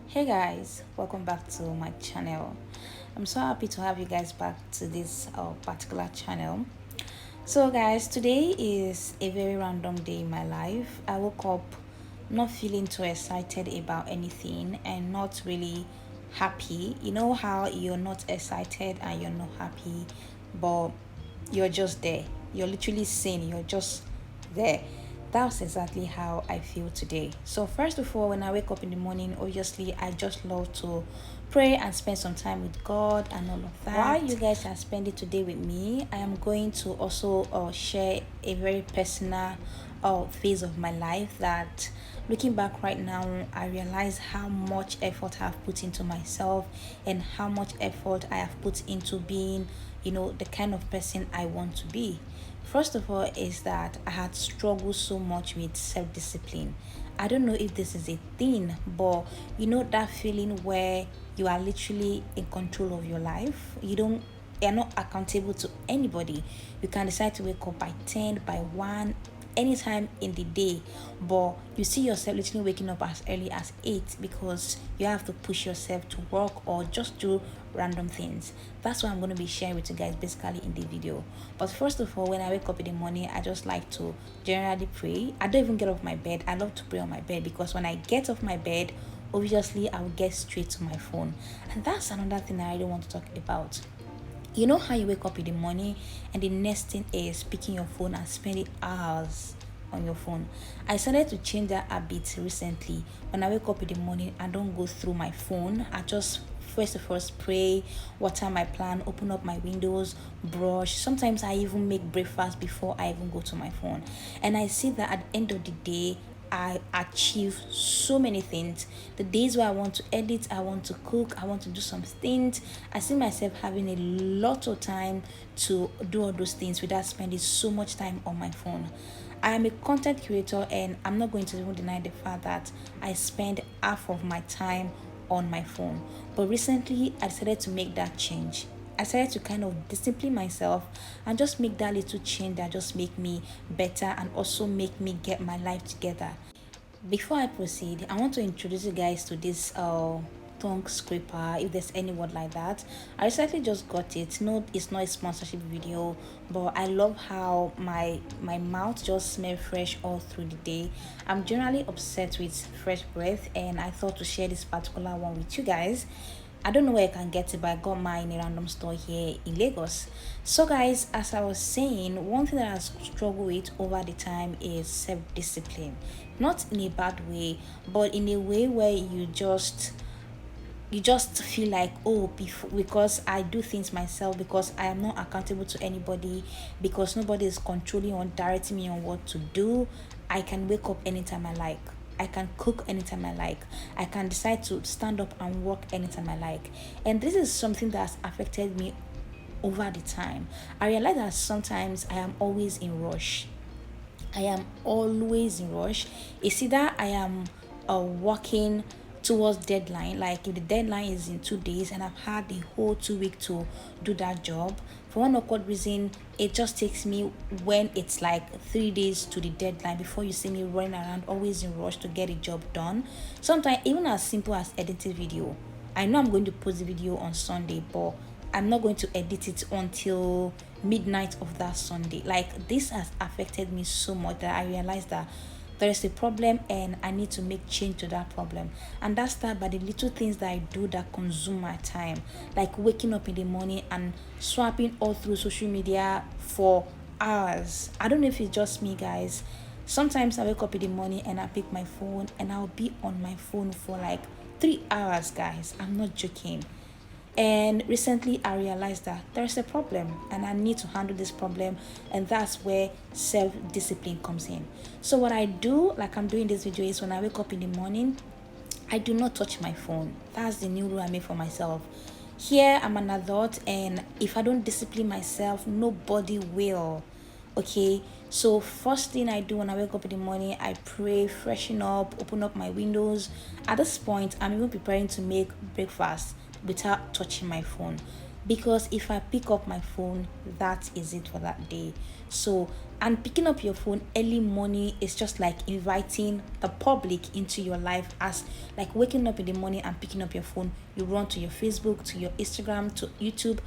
Hey guys, welcome back to my channel. I'm so happy to have you guys back to this particular channel. So guys, today is a very random day in my life. I woke up not feeling too excited about anything and not really happy. You know how you're not excited and you're not happy, but you're just there. You're literally sane, you're just there. That's exactly how I feel today. So first of all, when I wake up in the morning, obviously I just love to pray and spend some time with God and all of that. While you guys are spending today with me, I am going to also share a very personal phase of my life that, looking back right now, I realize how much effort I've put into myself and how much effort I have put into being, the kind of person I want to be. First of all, is that I had struggled so much with self discipline. I don't know if this is a thing, but you know that feeling where you are literally in control of your life. You're not accountable to anybody. You can decide to wake up by 10, by 1, anytime in the day, but you see yourself literally waking up as early as 8 because you have to push yourself to work or just do random things. That's what I'm going to be sharing with you guys basically in the video. But first of all, when I wake up in the morning, I just like to generally pray. I don't even get off my bed. I love to pray on my bed because when I get off my bed, obviously I will get straight to my phone. And that's another thing I really want to talk about. You know how you wake up in the morning and the next thing is picking your phone and spending hours on your phone. I started to change that habit recently. When I wake up in the morning, I don't go through my phone. I just first of all pray, water my plant, open up my windows, brush. Sometimes I even make breakfast before I even go to my phone. And I see that at the end of the day, I achieve so many things. The days where I want to edit, I want to cook, I want to do some things, I see myself having a lot of time to do all those things without spending so much time on my phone. I am a content creator and I'm not going to even deny the fact that I spend half of my time on my phone. But recently I decided to make that change. I started to kind of discipline myself and just make that little change that just make me better and also make me get my life together. Before I proceed, I want to introduce you guys to this tongue scraper, if there's any word like that. I recently just got it. No, it's not a sponsorship video, but I love how my mouth just smells fresh all through the day. I'm generally obsessed with fresh breath, and I thought to share this particular one with you guys. I don't know where I can get it, but I got mine in a random store here in Lagos. So, guys, as I was saying, one thing that I struggled with over the time is self discipline. Not in a bad way, but in a way where you just feel like, oh, because I do things myself, because I am not accountable to anybody, because nobody is controlling or directing me on what to do, I can wake up anytime I like. I can cook anytime I like. I can decide to stand up and work anytime I like. And this is something that's affected me over the time. I realize that sometimes I am always in rush. I am always in rush. It's either I am working towards deadline, like if the deadline is in 2 days and I've had the whole 2 week to do that job, for one awkward reason it just takes me when it's like 3 days to the deadline before you see me running around always in rush to get a job done. Sometimes even as simple as editing video, I know I'm going to post the video on Sunday, but I'm not going to edit it until midnight of that Sunday. Like, this has affected me so much that I realized that there is a problem and I need to make change to that problem. And that starts by the little things that I do that consume my time, like waking up in the morning and swapping all through social media for hours. I don't know if it's just me, guys. Sometimes I wake up in the morning and I pick my phone and I'll be on my phone for like 3 hours, guys. I'm not joking. And recently, I realized that there's a problem and I need to handle this problem, and that's where self discipline comes in. So, what I do, like I'm doing this video, is when I wake up in the morning, I do not touch my phone. That's the new rule I made for myself. Here, I'm an adult, and if I don't discipline myself, nobody will. Okay, so first thing I do when I wake up in the morning, I pray, freshen up, open up my windows. At this point, I'm even preparing to make breakfast without touching my phone, because if I pick up my phone, that is it for that day. So And picking up your phone early morning is just like inviting the public into your life, as like waking up in the morning and picking up your phone, you run to your Facebook, to your Instagram, to YouTube.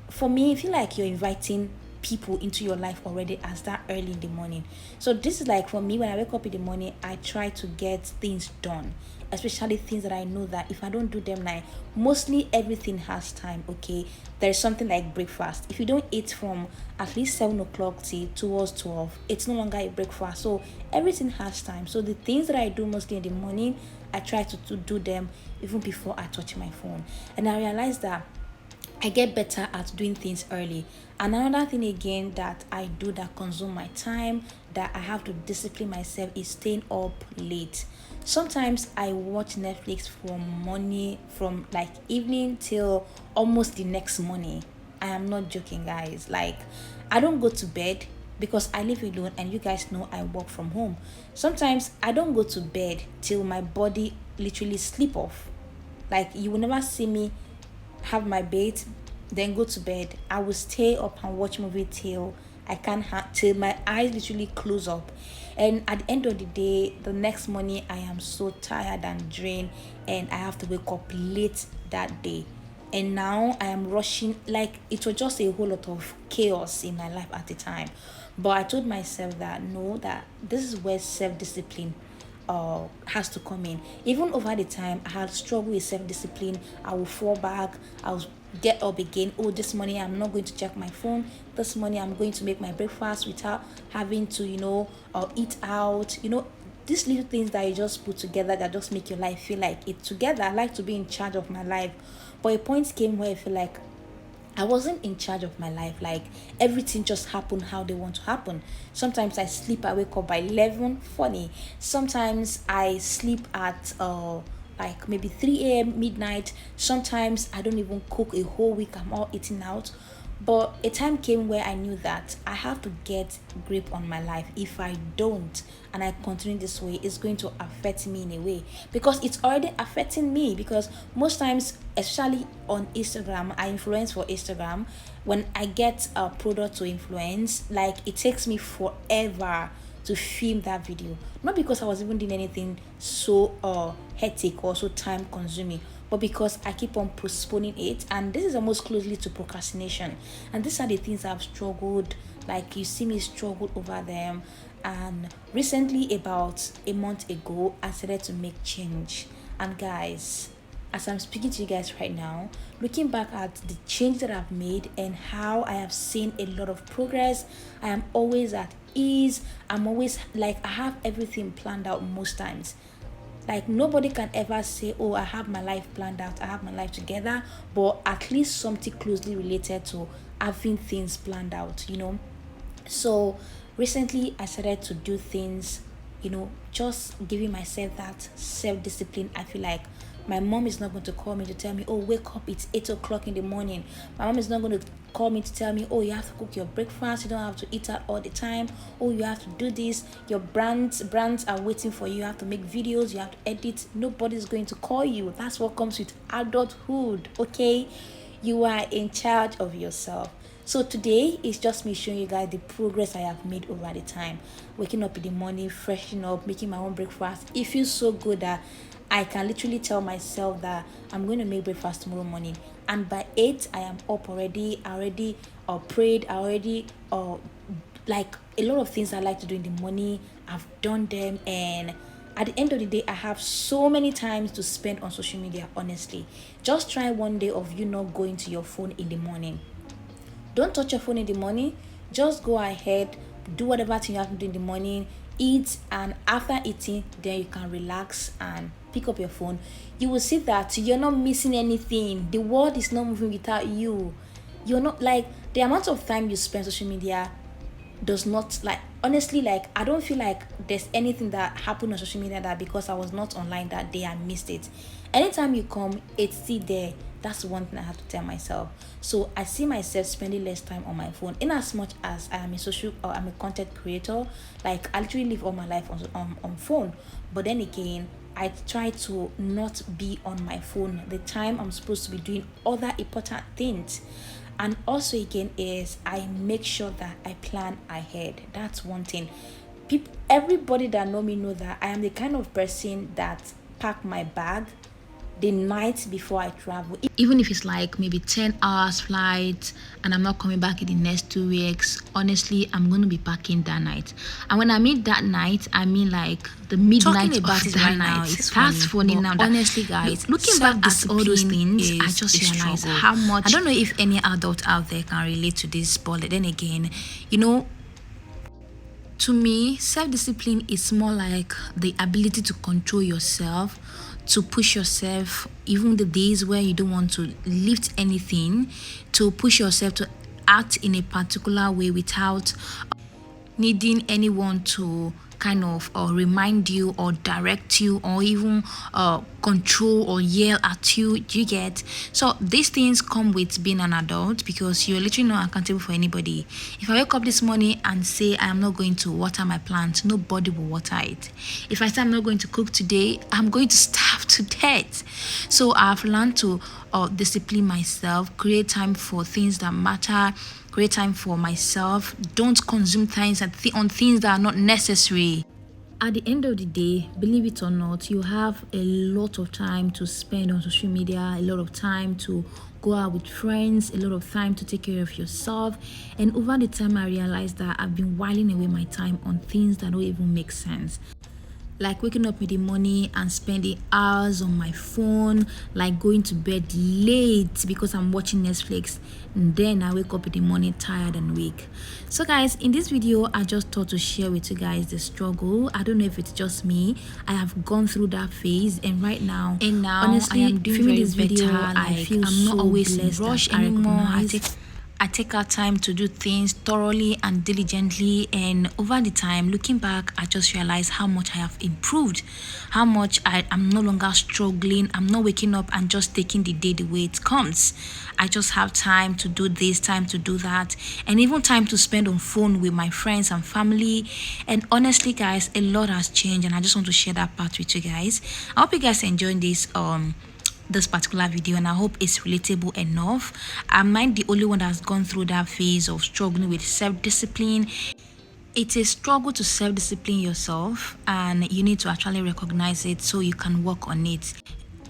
For me, I feel like you're inviting people into your life already as that early in the morning. So this is like, for me, when I wake up in the morning, I try to get things done, especially things that I know that if I don't do them now, mostly everything has time. Okay, there's something like breakfast. If you don't eat from at least 7 o'clock till towards 12, it's no longer a breakfast. So everything has time. So the things that I do mostly in the morning, I try to do them even before I touch my phone. And I realize that I get better at doing things early. And another thing again that I do that consume my time, that I have to discipline myself, is staying up late. Sometimes I watch Netflix from morning, from like evening till almost the next morning. I am not joking, guys. Like, I don't go to bed because I live alone, and you guys know I work from home. Sometimes I don't go to bed till my body literally sleep off. Like, you will never see me have my bed, then go to bed. I will stay up and watch movie till I can't till my eyes literally close up. And at the end of the day, the next morning, I am so tired and drained, and I have to wake up late that day. And now I am rushing, like it was just a whole lot of chaos in my life at the time. But I told myself that no, that this is where self-discipline has to come in. Even over the time, I had struggled with self-discipline. I will fall back. I'll get up again. Oh, this morning I'm not going to check my phone. This morning I'm going to make my breakfast without having to, eat out. These little things that you just put together that just make your life feel like it's together. I like to be in charge of my life. But a point came where I feel like I wasn't in charge of my life. Like, everything just happened how they want to happen. Sometimes I sleep, I wake up by 11. Funny. Sometimes I sleep at like maybe 3 a.m. midnight. Sometimes I don't even cook a whole week. I'm all eating out. But a time came where I knew that I have to get grip on my life. If I don't, and I continue this way, it's going to affect me in a way, because it's already affecting me. Because most times, especially on Instagram, I influence for Instagram. When I get a product to influence, like, it takes me forever to film that video. Not because I was even doing anything so hectic or so time consuming, but because I keep on postponing it. And this is almost closely to procrastination. And these are the things I've struggled, like, you see me struggle over them. And recently, about a month ago, I started to make change. And guys, as I'm speaking to you guys right now, looking back at the change that I've made and how I have seen a lot of progress, I am always at ease. I'm always like, I have everything planned out most times. Like, nobody can ever say, oh, I have my life planned out, I have my life together, but at least something closely related to having things planned out. So recently I started to do things, just giving myself that self-discipline. I feel like my mom is not going to call me to tell me, oh, wake up, it's 8 o'clock in the morning. My mom is not going to call me to tell me, oh, you have to cook your breakfast, you don't have to eat out all the time, oh, you have to do this, your brands are waiting for you, you have to make videos, you have to edit. Nobody's going to call you. That's what comes with adulthood. Okay, you are in charge of yourself. So today is just me showing you guys the progress I have made over the time. Waking up in the morning, freshening up, making my own breakfast. It feels so good that I can literally tell myself that I'm going to make breakfast tomorrow morning. And by 8, I am up already. I already prayed. I already like a lot of things I like to do in the morning. I've done them, and at the end of the day, I have so many times to spend on social media. Honestly, just try one day of you not going to your phone in the morning. Don't touch your phone in the morning. Just go ahead, do whatever thing you have to do in the morning, eat, and after eating, then you can relax and pick up your phone. You will see that you're not missing anything. The world is not moving without you. You're not, like, the amount of time you spend social media does not, like, honestly, like, I don't feel like there's anything that happened on social media that because I was not online that day I missed it. Anytime you come, it's still there. That's one thing I have to tell myself. So I see myself spending less time on my phone, in as much as I am a social, or I'm a content creator. Like, I literally live all my life on phone. But then again, I try to not be on my phone the time I'm supposed to be doing other important things. And also again is I make sure that I plan ahead. That's one thing. People, everybody that know me know that I am the kind of person that pack my bag the night before I travel. Even if it's like maybe 10 hours flight and I'm not coming back in the next 2 weeks, honestly, I'm going to be packing that night. And when I mean that night, I mean like the midnight Talking about of it that right night. now, it's That's funny but now. Honestly, guys, Looking back at all those things, I just realized struggle. how much. I don't know if any adult out there can relate to this, but then again, you know, to me, self-discipline is more like the ability to control yourself, to push yourself, even the days where you don't want to lift anything, to push yourself to act in a particular way without needing anyone to kind of remind you or direct you or even control or yell at you. Do you get? So these things come with being an adult because you're literally not accountable for anybody. If I wake up this morning and say I am not going to water my plant, nobody will water it. If I say I'm not going to cook today, I'm going to starve to death. So I've learned to discipline myself, create time for things that matter, create time for myself, don't consume things on things that are not necessary. At the end of the day, believe it or not, you have a lot of time to spend on social media, a lot of time to go out with friends, a lot of time to take care of yourself. And over the time, I realized that I've been whiling away my time on things that don't even make sense, like waking up in the morning and spending hours on my phone, like going to bed late because I'm watching Netflix, and then I wake up in the morning tired and weak. So guys, in this video I just thought to share with you guys the struggle. I don't know if it's just me, I have gone through that phase, and now honestly, I am doing filming very this video, better. I feel I'm so not always in blessed rush that anymore. I I take out time to do things thoroughly and diligently, and over the time, looking back, I just realized how much I have improved, how much I am no longer struggling. I'm not waking up and just taking the day the way it comes. I just have time to do this, time to do that, and even time to spend on phone with my friends and family. And honestly, guys, a lot has changed, and I just want to share that part with you guys. I hope you guys enjoying this particular video, and I hope it's relatable enough. I'm not the only one that's gone through that phase of struggling with self-discipline. It's a struggle to self-discipline yourself, and you need to actually recognize it so you can work on it.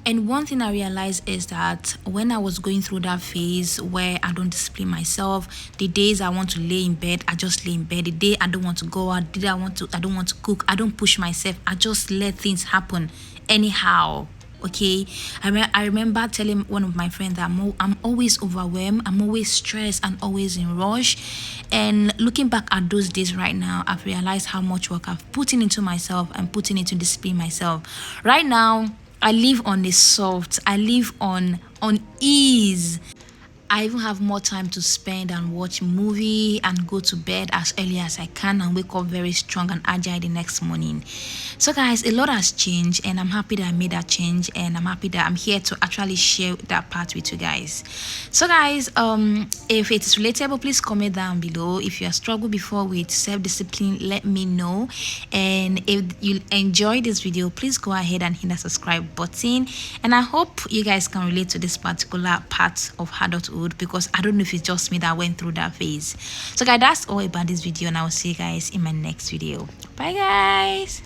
And one thing I realized is that when I was going through that phase where I don't discipline myself, the days I want to lay in bed, I just lay in bed. The day I don't want to go out, the day I don't want to cook, I don't push myself. I just let things happen anyhow. Okay, I remember telling one of my friends that I'm always overwhelmed, I'm always stressed and always in rush. And looking back at those days right now, I've realized how much work I've put into myself and putting into discipline myself. Right now, I live on a soft, I live on ease. I even have more time to spend and watch movie and go to bed as early as I can and wake up very strong and agile the next morning. So guys, a lot has changed, and I'm happy that I made that change, and I'm happy that I'm here to actually share that part with you guys. So guys, if it is relatable, please comment down below. If you have struggled before with self-discipline, let me know. And if you enjoy this video, please go ahead and hit the subscribe button. And I hope you guys can relate to this particular part of adulthood, because I don't know if it's just me that went through that phase. So guys, that's all about this video, and I will see you guys in my next video. Bye guys.